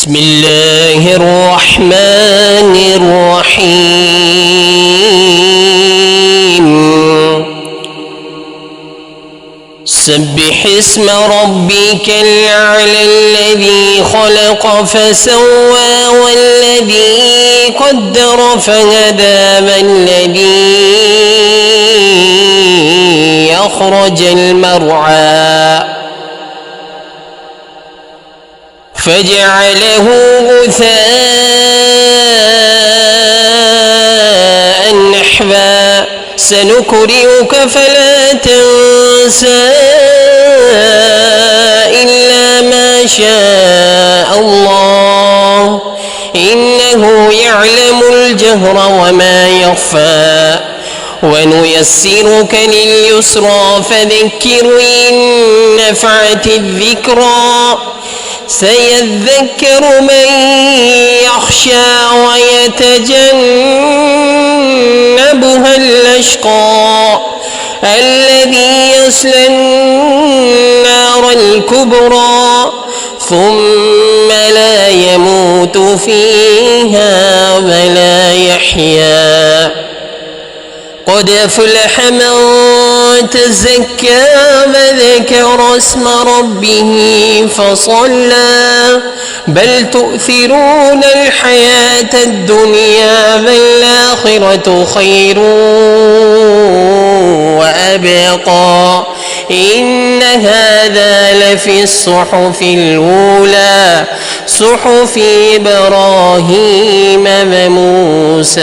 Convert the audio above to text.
بسم الله الرحمن الرحيم سبح اسم ربك الأعلى الذي خلق فسوى والذي قدر فهدى والذي أخرج المرعى فجعله غثاء نحوا سنقرئك فلا تنسى إلا ما شاء الله إنه يعلم الجهر وما يخفى ونيسرك لليسرى فذكر إن نفعت الذكرى سيذكر من يخشى ويتجنبها الأشقى الذي يصلى النار الكبرى ثم لا يموت فيها ولا يحيا قد أفلح من تزكى وذكر اسم ربه فصلى بل تؤثرون الحياة الدنيا والآخرة خير وأبقى إن هذا لفي الصحف الأولى صحف إبراهيم وموسى.